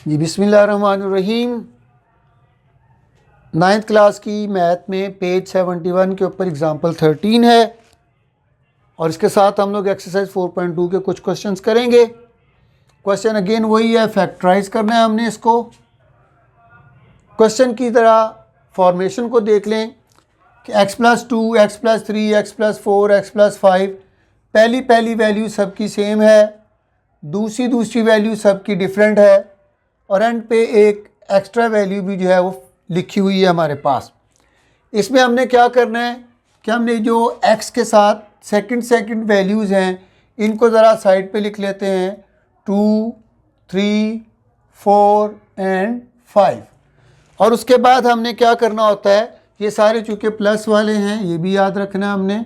जी बिस्मिल्लाहिर्रहमानिर्रहीम। 9th class की math में पेज 71 के ऊपर एग्ज़ाम्पल 13 है और इसके साथ हम लोग एक्सरसाइज 4.2 के कुछ क्वेश्चंस करेंगे। क्वेश्चन अगेन वही है, फैक्टराइज करना है हमने इसको। क्वेश्चन की तरह फॉर्मेशन को देख लें कि x+2, x+3, x+4, x+5 पहली वैल्यू सबकी सेम है, दूसरी वैल्यू सबकी डिफरेंट है और एंड पे एक एक्स्ट्रा वैल्यू भी जो है वो लिखी हुई है हमारे पास। इसमें हमने क्या करना है कि हमने जो x के साथ सेकंड वैल्यूज़ हैं इनको ज़रा साइड पे लिख लेते हैं, 2, 3, 4 एंड 5। और उसके बाद हमने क्या करना होता है, ये सारे चूँकि प्लस वाले हैं ये भी याद रखना है हमने।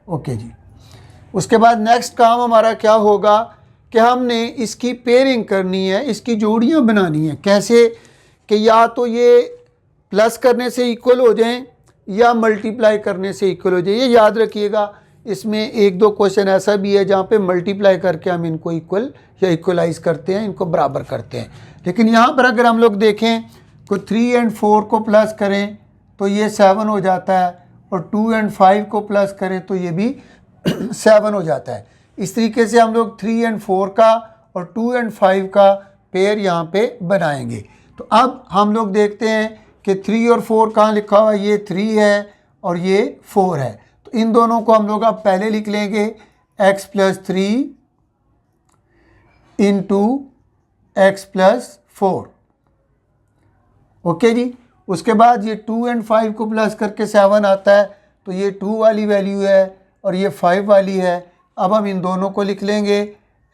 ओके जी। उसके बाद नेक्स्ट काम हमारा क्या होगा कि हमने इसकी पेयरिंग करनी है, इसकी जोड़ियां बनानी है। कैसे कि या तो ये प्लस करने से इक्वल हो जाएं या मल्टीप्लाई करने से इक्वल हो जाए। ये याद रखिएगा। इसमें एक दो क्वेश्चन ऐसा भी है जहाँ पे मल्टीप्लाई करके हम इनको इक्वल या इक्वलाइज करते हैं, इनको बराबर करते हैं। लेकिन यहाँ पर अगर हम लोग देखें को 3 एंड 4 को प्लस करें तो ये 7 हो जाता है और 2 एंड 5 को प्लस करें तो ये भी 7 हो जाता है। इस तरीके से हम लोग 3 एंड 4 का और 2 एंड 5 का पेयर यहाँ पे बनाएंगे। तो अब हम लोग देखते हैं कि 3 और 4 कहाँ लिखा हुआ है, ये 3 है और ये 4 है। तो इन दोनों को हम लोग अब पहले लिख लेंगे x+3 इंटू x+4। ओके जी। उसके बाद ये 2 एंड 5 को प्लस करके 7 आता है तो ये 2 वाली वैल्यू है और ये 5 वाली है। अब हम इन दोनों को लिख लेंगे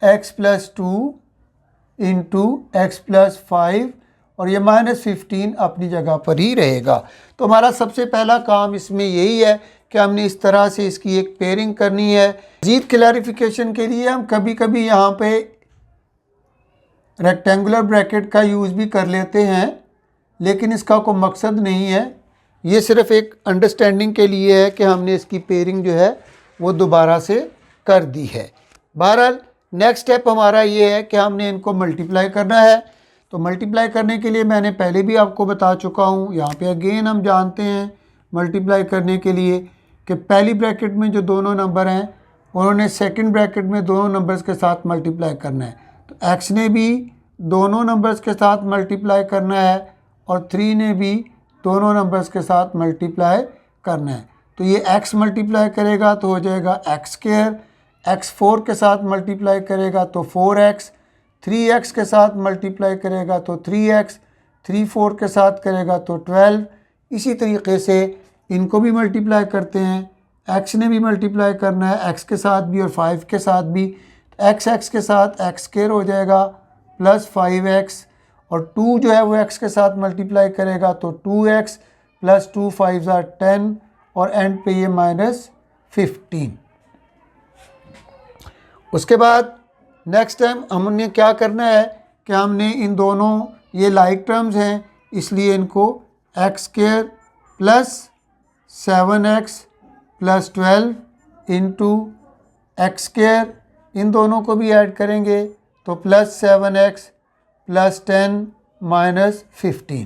x+2 इंटू x+5 और ये -15 अपनी जगह पर ही रहेगा। तो हमारा सबसे पहला काम इसमें यही है कि हमने इस तरह से इसकी एक पेयरिंग करनी है। मज़ीद क्लैरिफिकेशन के लिए हम कभी कभी यहाँ पे रेक्टेंगुलर ब्रैकेट का यूज़ भी कर लेते हैं, लेकिन इसका कोई मकसद नहीं है। ये सिर्फ एक अंडरस्टैंडिंग के लिए है कि हमने इसकी पेयरिंग जो है वो दोबारा से कर दी है। बहरहाल नेक्स्ट स्टेप हमारा ये है कि हमने इनको मल्टीप्लाई करना है। तो मल्टीप्लाई करने के लिए मैंने पहले भी आपको बता चुका हूँ, यहाँ पे अगेन हम जानते हैं मल्टीप्लाई करने के लिए कि पहली ब्रैकेट में जो दोनों नंबर हैं उन्होंने सेकंड ब्रैकेट में दोनों नंबर्स के साथ मल्टीप्लाई करना है। तो x ने भी दोनों नंबर्स के साथ मल्टीप्लाई करना है और 3 ने भी दोनों नंबर्स के साथ मल्टीप्लाई करना है। तो ये x मल्टीप्लाई करेगा तो हो जाएगा x², x 4 के साथ मल्टीप्लाई करेगा तो 4x, 3x के साथ मल्टीप्लाई करेगा तो 3x, 3 4 के साथ करेगा तो 12। इसी तरीके से इनको भी मल्टीप्लाई करते हैं। x ने भी मल्टीप्लाई करना है x के साथ भी और 5 के साथ भी। x के साथ x² हो जाएगा प्लस 5x और 2 जो है वो x के साथ मल्टीप्लाई करेगा तो 2x प्लस 2 5 10 और एंड पे ये -15। उसके बाद नेक्स्ट टाइम हमने क्या करना है कि हमने इन दोनों ये लाइक टर्म्स हैं इसलिए इनको x² plus 7x plus 12 into x² इन दोनों को भी ऐड करेंगे तो प्लस 7x प्लस 10 -15।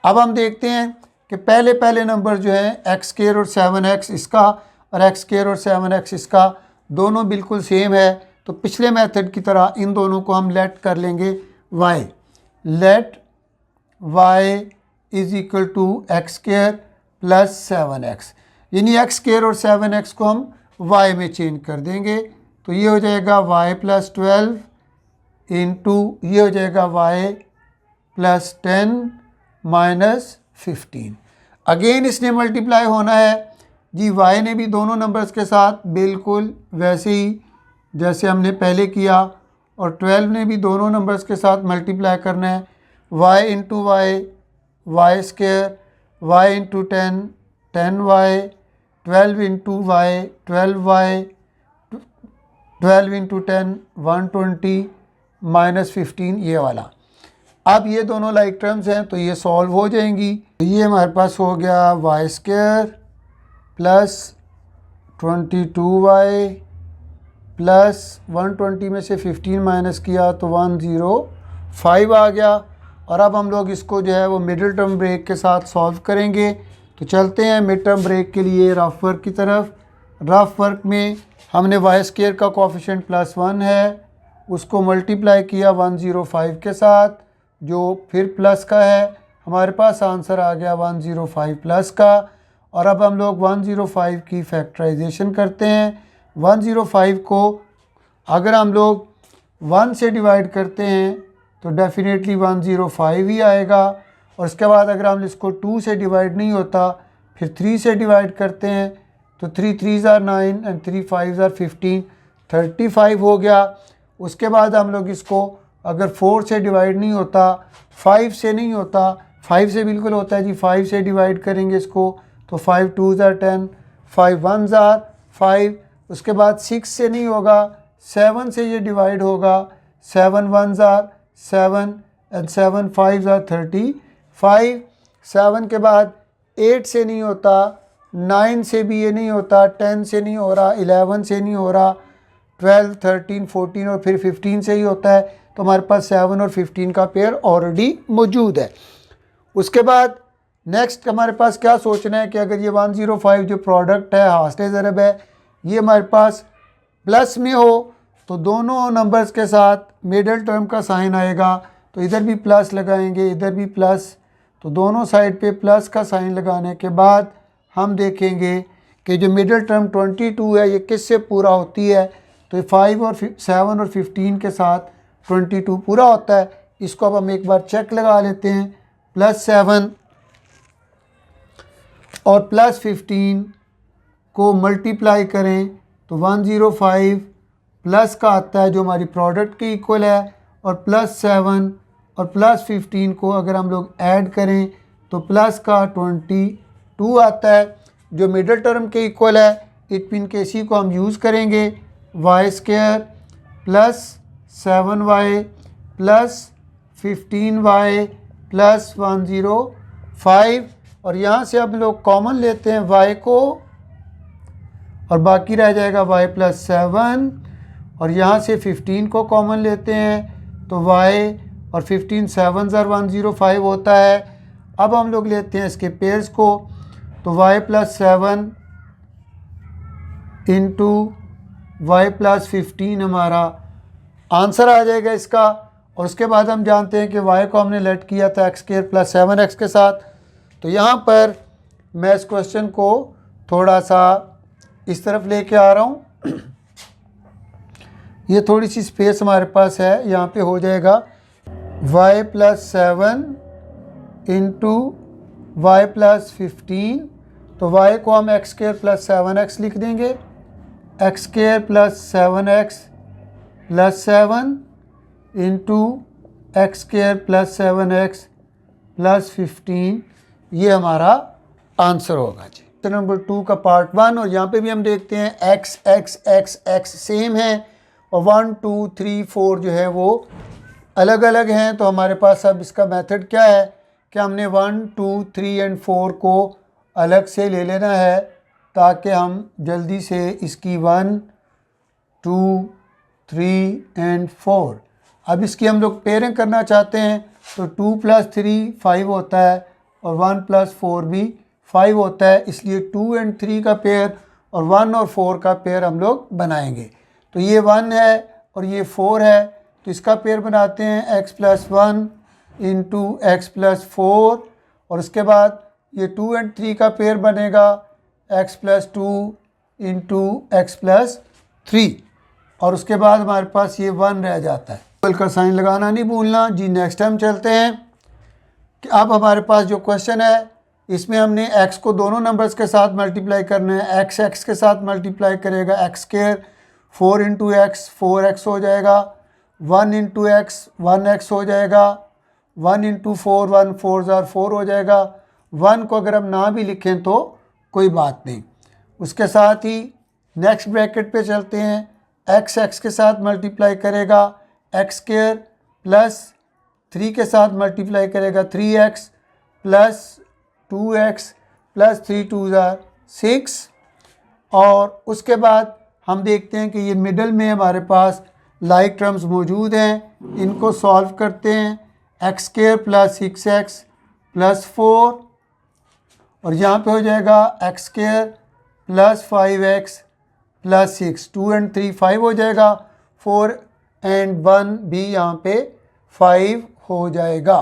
अब हम देखते हैं कि पहले नंबर जो है x² और 7x इसका और x² और 7x इसका दोनों बिल्कुल सेम है। तो पिछले मेथड की तरह इन दोनों को हम लेट कर लेंगे y। Let y is equal to x² plus 7x, यानी x² और 7x को हम y में चेंज कर देंगे। तो ये हो जाएगा y प्लस 12 इंटू ये हो जाएगा y प्लस 10 -15। अगेन इसने मल्टीप्लाई होना है जी। y ने भी दोनों नंबर्स के साथ बिल्कुल वैसे ही जैसे हमने पहले किया और 12 ने भी दोनों नंबर्स के साथ मल्टीप्लाई करना है। y into y, y², y into 10, 10y, 12 into y, 12y, 12 into 10, 120 -15 ये वाला। अब ये दोनों लाइक टर्म्स हैं तो ये सॉल्व हो जाएंगी। ये हमारे पास हो गया y² प्लस 22y प्लस 120 में से 15 माइनस किया तो 104 5 आ गया। और अब हम लोग इसको जो है वो मिडिल टर्म ब्रेक के साथ सॉल्व करेंगे। तो चलते हैं मिड टर्म ब्रेक के लिए रफ वर्क की तरफ। रफ वर्क में हमने वाई स्क्वायर का कोफिशिएंट +1 है, उसको मल्टीप्लाई किया 105 के साथ, जो फिर प्लस का है। हमारे पास आंसर आ गया 105 प्लस का। और अब हम लोग 105 की फैक्टराइजेशन करते हैं। 105 को अगर हम लोग 1 से डिवाइड करते हैं तो डेफिनेटली 105 ही आएगा। और उसके बाद अगर हम इसको 2 से डिवाइड नहीं होता, फिर 3 से डिवाइड करते हैं तो 3 3s are 9 and 3 5s are 15, 35 हो गया। उसके बाद हम लोग इसको अगर 4 से डिवाइड नहीं होता, 5 से नहीं होता, 5 से बिल्कुल होता है जी, 5 से डिवाइड करेंगे इसको तो 5 2s are 10, 5 1s are 5। उसके बाद 6 से नहीं होगा, 7 से ये डिवाइड होगा, 7 1s are 7 and 7 5s are 35। 7 के बाद 8 से नहीं होता, 9 से भी ये नहीं होता, 10 से नहीं हो रहा, 11 से नहीं हो रहा, 12 13 14 और फिर 15 से ही होता है। तो हमारे पास 7 और 15 का पेयर ऑलरेडी मौजूद है। उसके बाद नेक्स्ट हमारे पास क्या सोचना है कि अगर ये 105 जो प्रोडक्ट है हास्ले ज़रब है, ये हमारे पास प्लस में हो तो दोनों नंबर्स के साथ मिडिल टर्म का साइन आएगा। तो इधर भी प्लस लगाएंगे, इधर भी प्लस, तो दोनों साइड पे प्लस का साइन लगाने के बाद हम देखेंगे कि जो मिडिल टर्म 22 है ये किससे पूरा होती है। तो 5 और 7 और 15 के साथ 22 पूरा होता है। इसको अब हम एक बार चेक लगा लेते हैं। +7 और +15 को मल्टीप्लाई करें तो 105 प्लस का आता है जो हमारी प्रोडक्ट के इक्वल है, और +7 और +15 को अगर हम लोग ऐड करें तो प्लस का 22 आता है जो मिडिल टर्म के इक्वल है। इट मीन के इसी को हम यूज़ करेंगे, Y square plus 7y plus 15y plus 105। और यहाँ से हम लोग कॉमन लेते हैं y को और बाकी रह जाएगा y प्लस 7, और यहाँ से 15 को कॉमन लेते हैं तो y और 15 7s are 105 होता है। अब हम लोग लेते हैं इसके पेयर्स को, तो y plus 7 into y plus 15 हमारा आंसर आ जाएगा इसका। और उसके बाद हम जानते हैं कि y को हमने लेट किया था x स्क्वायर प्लस 7x के साथ। तो यहाँ पर मैं इस क्वेश्चन को थोड़ा सा इस तरफ लेके आ रहा हूँ। ये थोड़ी सी स्पेस हमारे पास है, यहाँ पे हो जाएगा y plus 7 into y plus 15। तो y को हम x स्क्वायर प्लस 7x लिख देंगे, x square plus 7x plus 7 into x square plus 7x plus 15, ये हमारा आंसर होगा जी। तो नंबर 2 का पार्ट 1। और यहाँ पे भी हम देखते हैं x x x x same है और 1 2 3 4 जो है वो अलग अलग हैं। तो हमारे पास अब इसका मेथड क्या है कि हमने 1 2 3 एंड 4 को अलग से ले लेना है ताकि हम जल्दी से इसकी 1 2 3 एंड 4, अब इसकी हम लोग पेयरिंग करना चाहते हैं तो 2 + 3 5 होता है और 1 + 4 भी 5 होता है। इसलिए 2 एंड 3 का पेयर और 1 और 4 का पेयर हम लोग बनाएंगे। तो ये 1 है और ये 4 है, तो इसका पेयर बनाते हैं x + 1 इंटू x + 4, और उसके बाद ये 2 एंड 3 का पेयर बनेगा x + 2 इंटू x + 3, और उसके बाद हमारे पास ये 1 रह जाता है। इक्वल का साइन लगाना नहीं भूलना जी। नेक्स्ट टाइम चलते हैं कि अब हमारे पास जो क्वेश्चन है इसमें हमने x को दोनों नंबर्स के साथ मल्टीप्लाई करना है। x x के साथ मल्टीप्लाई करेगा x square, 4 into x 4x हो जाएगा, 1 इंटू एक्स 1x हो जाएगा, 1 इंटू 4 1 4s are 4 हो जाएगा। 1 को अगर हम ना भी लिखें तो कोई बात नहीं। उसके साथ ही नेक्स्ट ब्रैकेट पे चलते हैं। x x के साथ मल्टीप्लाई करेगा x स्क्वायर प्लस 3 के साथ मल्टीप्लाई करेगा 3x plus 2x plus 3 2s are 6, और उसके बाद हम देखते हैं कि ये मिडल में हमारे पास लाइक टर्म्स मौजूद हैं, इनको सॉल्व करते हैं। X square plus 6x plus 4 और यहाँ पे हो जाएगा x square plus 5x plus 6, 2 और 3 5 हो जाएगा, 4 और 1 भी यहाँ पे 5 हो जाएगा।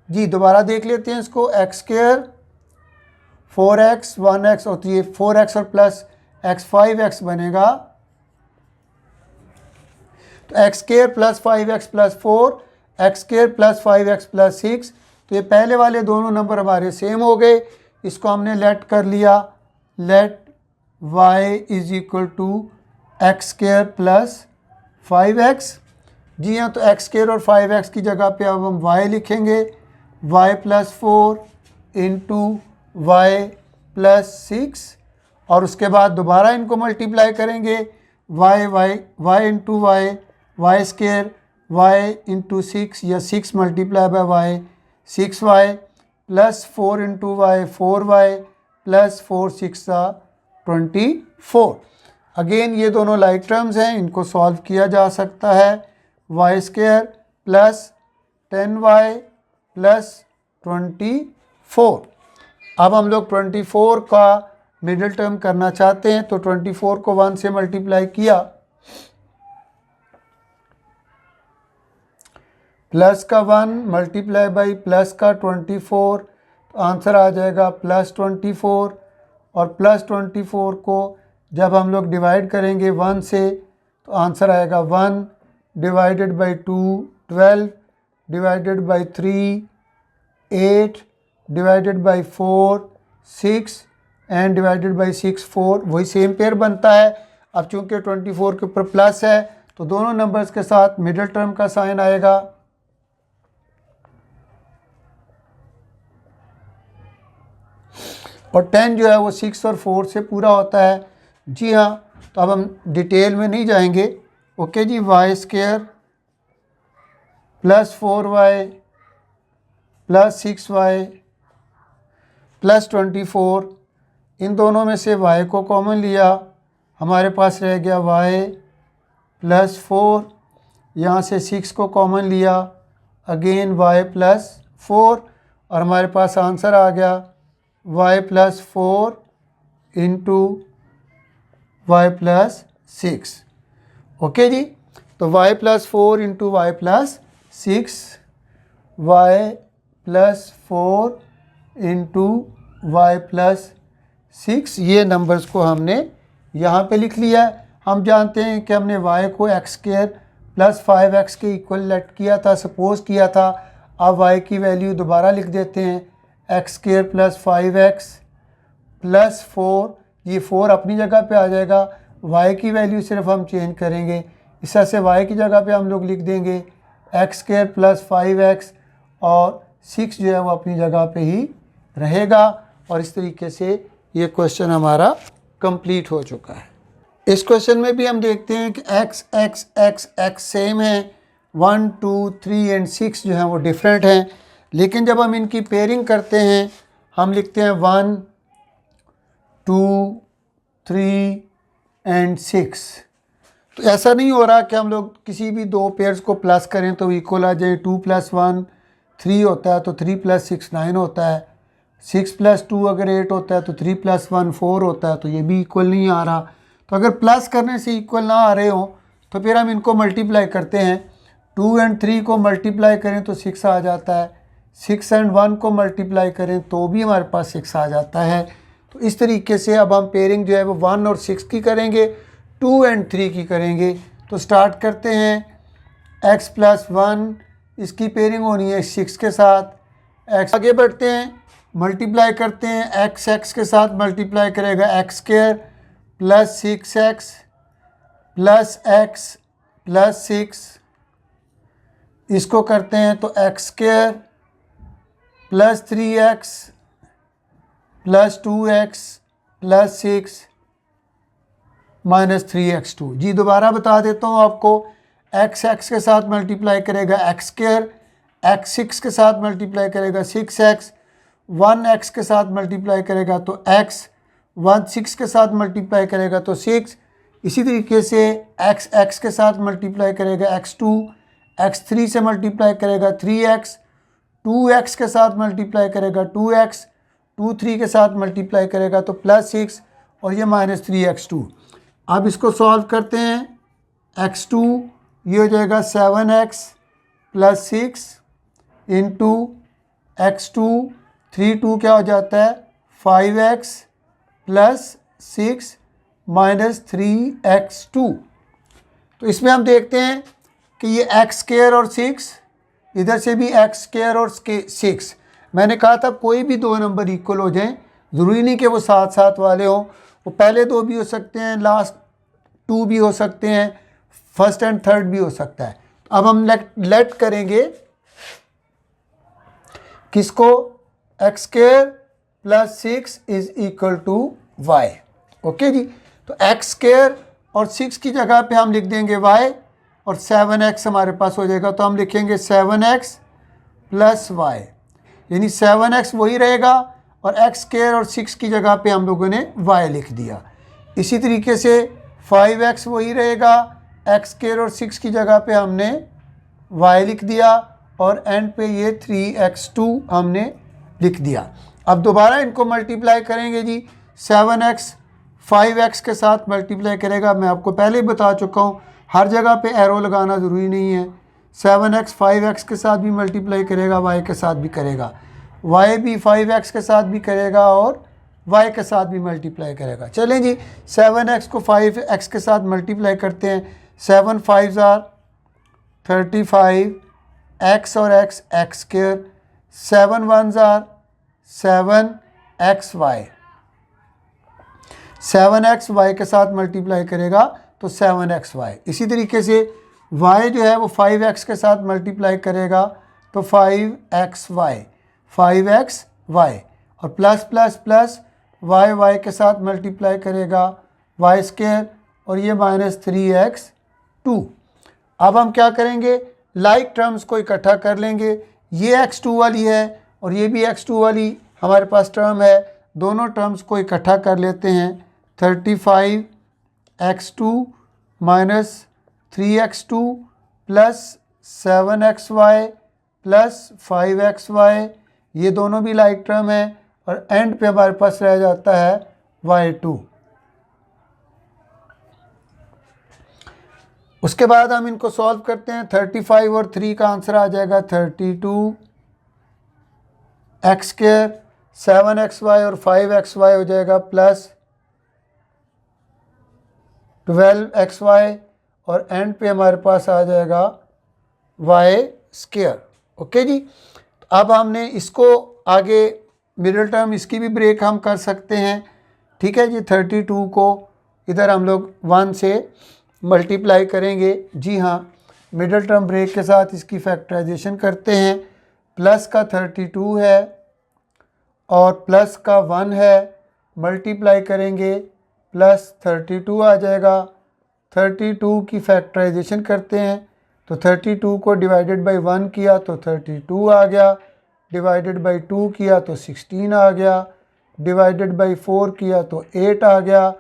जी दोबारा देख लेते हैं इसको। एक्स स्क्वायर 4x 1x और ये 4x और प्लस x 5x बनेगा, तो x square plus 5x plus 4, x square plus 5x plus 6, तो ये पहले वाले दोनों नंबर हमारे सेम हो गए। इसको हमने लेट कर लिया, let y is equal to X square plus 5x। जी हाँ, तो एक्स स्क्वायर और 5x की जगह पे अब हम y लिखेंगे, y plus 4 into Y plus 6 और उसके बाद दोबारा इनको मल्टीप्लाई करेंगे, y into Y square y into 6 या 6 multiply by y 6y plus 4 into Y 4y plus 4 6 24। Again ये दोनों लाइक टर्म्स हैं, इनको सॉल्व किया जा सकता है। Y square plus 10y plus 24। अब हम लोग 24 का मिडिल टर्म करना चाहते हैं, तो 24 को 1 से मल्टीप्लाई किया, प्लस का 1 मल्टीप्लाई बाई प्लस का 24, तो आंसर आ जाएगा प्लस 24। और प्लस 24 को जब हम लोग डिवाइड करेंगे 1 से, तो आंसर आएगा 1 divided by 2 12 divided by 3 8 divided by 4 6 and divided by 6 4, वही सेम पेयर बनता है। अब चूंकि 24 के ऊपर प्लस है तो दोनों नंबर्स के साथ मिडिल टर्म का साइन आएगा, और 10 जो है वो 6 और 4 से पूरा होता है। जी हाँ, तो अब हम डिटेल में नहीं जाएंगे। ओके जी, y square plus 4y plus 6y plus 24, इन दोनों में से y को कॉमन लिया, हमारे पास रह गया y प्लस 4, यहाँ से 6 को कॉमन लिया, अगेन y प्लस 4 और हमारे पास आंसर आ गया y plus 4 into Y plus 6। Okay जी, तो y plus 4 into Y plus 6, y plus 4 into Y plus 6, ये नंबर्स को हमने यहाँ पे लिख लिया है। हम जानते हैं कि हमने y को एक्स स्क्वायर प्लस 5x के इक्वल लेट किया था, सपोज किया था। अब y की वैल्यू दोबारा लिख देते हैं, x square plus 5x plus 4, ये 4 अपनी जगह पे आ जाएगा, y की वैल्यू सिर्फ हम चेंज करेंगे। इस तरह से y की जगह पे हम लोग लिख देंगे एक्स स्क्वायर प्लस 5x और 6 जो है वो अपनी जगह पे ही रहेगा। और इस तरीके से ये क्वेश्चन हमारा कंप्लीट हो चुका है। इस क्वेश्चन में भी हम देखते हैं कि x x x x same है, 1 2 3 एंड 6 जो है वो डिफरेंट हैं, लेकिन जब हम इनकी पेयरिंग करते हैं हम लिखते हैं 1 2 3 एंड 6। तो ऐसा नहीं हो रहा कि हम लोग किसी भी दो पेयर्स को प्लस करें तो इक्वल आ जाए। 2 + 1 3 होता है, तो 3 + 6 9 होता है। 6 + 2 अगर 8 होता है तो 3 + 1 4 होता है, तो ये भी इक्वल नहीं आ रहा। तो अगर प्लस करने से इक्वल ना आ रहे हो तो फिर हम इनको मल्टीप्लाई करते हैं। 2 और 3 को मल्टीप्लाई करें तो 6 आ जाता है, 6 और 1 को मल्टीप्लाई करें तो भी हमारे पास 6 आ जाता है। तो इस तरीके से अब हम पेयरिंग जो है वो 1 और 6 की करेंगे, 2 और 3 की करेंगे। तो स्टार्ट करते हैं। x + 1 इसकी पेयरिंग होनी है 6 के साथ। x आगे बढ़ते हैं, मल्टीप्लाई करते हैं, x के साथ मल्टीप्लाई करेगा x square plus 6x plus x plus 6, इसको करते हैं तो x square plus 3x plus 2x plus 6 minus 3x2। जी दोबारा बता देता हूँ आपको, x के साथ मल्टीप्लाई करेगा एक्स स्क्वायर, x 6 के साथ मल्टीप्लाई करेगा 6x, 1x के साथ मल्टीप्लाई करेगा तो x, 1 6 के साथ मल्टीप्लाई करेगा तो 6, इसी तरीके से x के साथ मल्टीप्लाई करेगा x2, x3 से मल्टीप्लाई करेगा 3x, 2x के साथ मल्टीप्लाई करेगा 2x, 3 के साथ मल्टीप्लाई करेगा तो +6 और ये -3x2। अब इसको सॉल्व करते हैं। x2 ये हो जाएगा 7x + 6 इंटू x2, 2 क्या हो जाता है 5x + 6 -3x2। तो इसमें हम देखते हैं कि ये x² और 6, इधर से भी x² और 6। मैंने कहा था कोई भी दो नंबर इक्वल हो जाएं, ज़रूरी नहीं कि वो साथ साथ वाले हों, वो पहले दो भी हो सकते हैं, लास्ट 2 भी हो सकते हैं, फर्स्ट एंड थर्ड भी हो सकता है। अब हम लेट करेंगे किसको, x² + 6 = y। ओके जी, तो x² और 6 की जगह पे हम लिख देंगे y और 7x हमारे पास हो जाएगा, तो हम लिखेंगे 7x + y, यानी 7x वही रहेगा और x² और 6 की जगह पे हम लोगों ने y लिख दिया। इसी तरीके से 5x वही रहेगा, x² और 6 की जगह पे हमने y लिख दिया और एंड पे ये 3x2 हमने लिख दिया। अब दोबारा इनको मल्टीप्लाई करेंगे जी, 7x 5x के साथ मल्टीप्लाई करेगा। मैं आपको पहले ही बता चुका हूँ, हर जगह पे एरो लगाना ज़रूरी नहीं है। 7x 5x के साथ भी मल्टीप्लाई करेगा, y के साथ भी करेगा, y भी 5x के साथ भी करेगा और y के साथ भी मल्टीप्लाई करेगा। चलें जी, 7x को 5x के साथ मल्टीप्लाई करते हैं। 7 5 = 35, x और x² 7 1 = 7xy, 7xy के साथ मल्टीप्लाई करेगा तो 7xy। इसी तरीके से y जो है वो 5x के साथ मल्टीप्लाई करेगा तो 5xy, 5xy और प्लस प्लस प्लस y के साथ मल्टीप्लाई करेगा y² और ये -3x2। अब हम क्या करेंगे, लाइक टर्म्स को इकट्ठा कर लेंगे। ये x2 वाली है और ये भी x2 वाली हमारे पास टर्म है, दोनों टर्म्स को इकट्ठा कर लेते हैं। 35x2 - 3x2 + 7xy + 5xy, ये दोनों भी लाइक टर्म है और एंड पे हमारे पास रह जाता है y2। उसके बाद हम इनको सॉल्व करते हैं। 35 और 3 का आंसर आ जाएगा 32, x², 7xy और 5xy हो जाएगा प्लस 12xy और एंड पे हमारे पास आ जाएगा y²। ओके जी, तो अब हमने इसको आगे मिडिल टर्म इसकी भी ब्रेक हम कर सकते हैं। ठीक है जी, 32 को इधर हम लोग 1 से मल्टीप्लाई करेंगे। जी हाँ, मिडिल टर्म ब्रेक के साथ इसकी फैक्टराइजेशन करते हैं। प्लस का 32 है और प्लस का 1 है, मल्टीप्लाई करेंगे प्लस 32 आ जाएगा। 32 की फैक्टराइजेशन करते हैं तो 32 को डिवाइडेड बाई 1 किया तो 32 आ गया, डिवाइडेड बाई 2 किया तो 16 आ गया, डिवाइडेड बाई 4 किया तो 8 आ गया।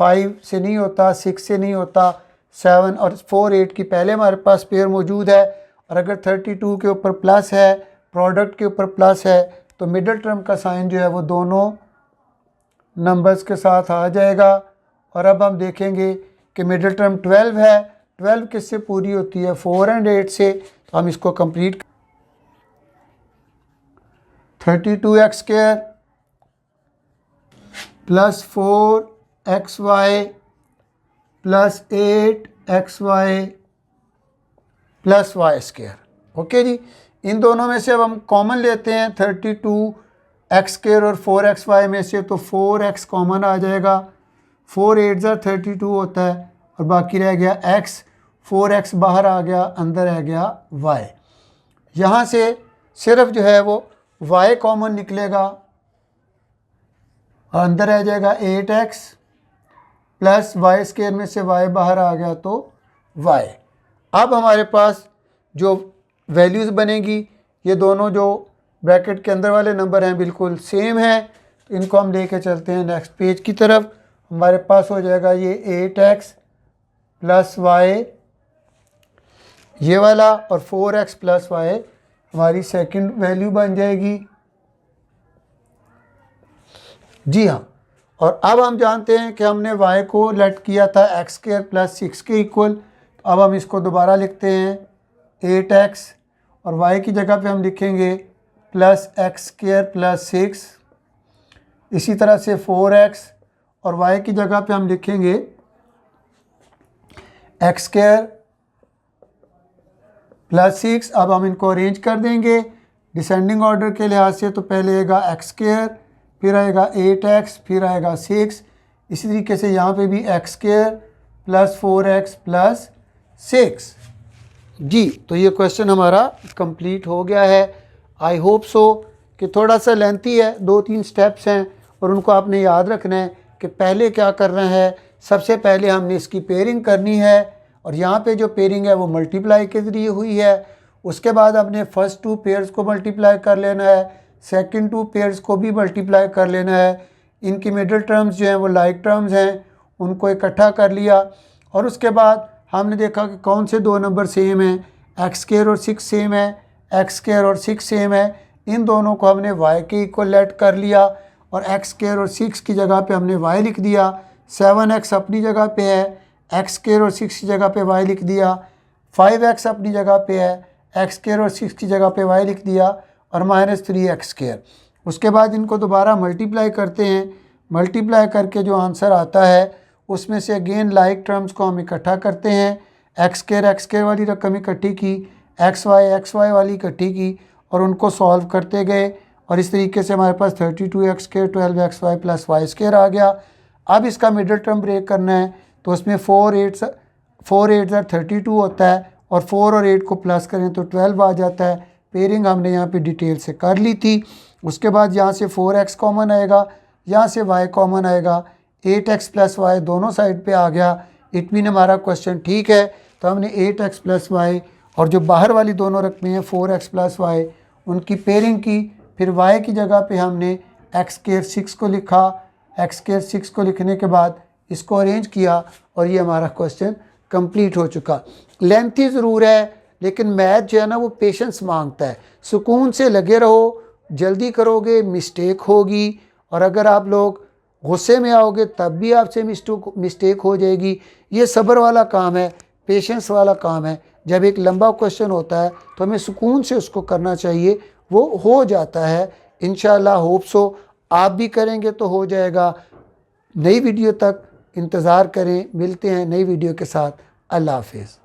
5 से नहीं होता, 6 से नहीं होता, 7 और 4 8 की पहले हमारे पास पेयर मौजूद है और अगर 32 के ऊपर प्लस है, प्रोडक्ट के ऊपर प्लस है तो मिडिल टर्म का साइन जो है वो दोनों नंबर्स के साथ आ जाएगा। और अब हम देखेंगे कि मिडिल टर्म 12 है, 12 किससे पूरी होती है, 4 और 8 से। तो हम इसको complete 32x² + 4xy + 8xy + y²। Okay जी, इन दोनों में से अब हम कॉमन लेते हैं। 32x² और 4xy में से तो 4x कॉमन आ जाएगा, 4 8 = 32 होता है और बाकी रह गया x, 4x बाहर आ गया, अंदर रह गया y। यहाँ से सिर्फ जो है वो y कॉमन निकलेगा और अंदर रह जाएगा 8x प्लस y² में से y बाहर आ गया तो y। अब हमारे पास जो वैल्यूज़ बनेगी, ये दोनों जो ब्रैकेट के अंदर वाले नंबर हैं बिल्कुल सेम हैं, तो इनको हम लेके चलते हैं नेक्स्ट पेज की तरफ। हमारे पास हो जाएगा ये 8x प्लस वाई ये वाला, और 4x प्लस वाई हमारी सेकंड वैल्यू बन जाएगी। जी हाँ, और अब हम जानते हैं कि हमने y को लेट किया था x² प्लस 6 के इक्वल। अब हम इसको दोबारा लिखते हैं 8x, और y की जगह पे हम लिखेंगे प्लस x² प्लस 6। इसी तरह से 4x, और y की जगह पे हम लिखेंगे x² प्लस 6। अब हम इनको अरेंज कर देंगे डिसेंडिंग ऑर्डर के लिहाज से। तो पहले आएगा x², फिर आएगा 8x, फिर आएगा 6। इसी तरीके से यहाँ पे भी x² प्लस 4x प्लस 6। जी, तो ये क्वेश्चन हमारा कंप्लीट हो गया है। आई होप सो कि थोड़ा सा लेंथी है, 2-3 स्टेप्स हैं और उनको आपने याद रखना है कि पहले क्या करना है। सबसे पहले हमने इसकी पेयरिंग करनी है, और यहाँ पे जो पेयरिंग है वो मल्टीप्लाई के ज़रिए हुई है। उसके बाद आपने फर्स्ट 2 पेयर्स को मल्टीप्लाई कर लेना है, सेकंड 2 पेयर्स को भी मल्टीप्लाई कर लेना है। इनकी मिडिल टर्म्स जो हैं वो लाइक टर्म्स हैं, उनको इकट्ठा कर लिया। और उसके बाद हमने देखा कि कौन से 2 नंबर सेम हैं, x² और 6 सेम है, x² और 6 सेम है। इन दोनों को हमने y के इक्वल लेट कर लिया, और x² और 6 की जगह पे हमने y लिख दिया। 7x अपनी जगह पे है, x² और 6 की जगह पे y लिख दिया। 5x अपनी जगह पे है, x² और 6 की जगह पे y लिख दिया, और -3x²। उसके बाद इनको दोबारा मल्टीप्लाई करते हैं। मल्टीप्लाई करके जो आंसर आता है उसमें से अगेन लाइक टर्म्स को हम इकट्ठा करते हैं। x² वाली रकम इकट्ठी की, xy वाली इकट्ठी की, और उनको सॉल्व करते गए, और इस तरीके से हमारे पास 32x² 12xy प्लस y² आ गया। अब इसका मिडिल टर्म ब्रेक करना है, तो उसमें 4 8 32 होता है, और 4 और 8 को प्लस करें तो 12 आ जाता है। पेयरिंग हमने यहाँ पे डिटेल से कर ली थी। उसके बाद यहाँ से 4x कॉमन आएगा, यहाँ से y कॉमन आएगा, 8x प्लस वाई दोनों साइड पे आ गया। इट मीन हमारा क्वेश्चन ठीक है। तो हमने 8x प्लस वाई और जो बाहर वाली दोनों रकमें हैं 4x प्लस वाई, उनकी पेयरिंग की। फिर y की जगह पे हमने x² 6 को लिखा। x² 6 को लिखने के बाद इसको अरेंज किया, और ये हमारा क्वेश्चन कंप्लीट हो चुका। लेंथी ज़रूर है, लेकिन मैथ जो है ना वो पेशेंस मांगता है। सुकून से लगे रहो, जल्दी करोगे मिस्टेक होगी, और अगर आप लोग गुस्से में आओगे तब भी आपसे मिस्टेक हो जाएगी। ये सब्र वाला काम है, पेशेंस वाला काम है। जब एक लंबा क्वेश्चन होता है तो हमें सुकून से उसको करना चाहिए, वो हो जाता है। इंशाल्लाह होप सो आप भी करेंगे तो हो जाएगा। नई वीडियो तक इंतज़ार करें, मिलते हैं नई वीडियो के साथ। अल्लाह हाफिज़।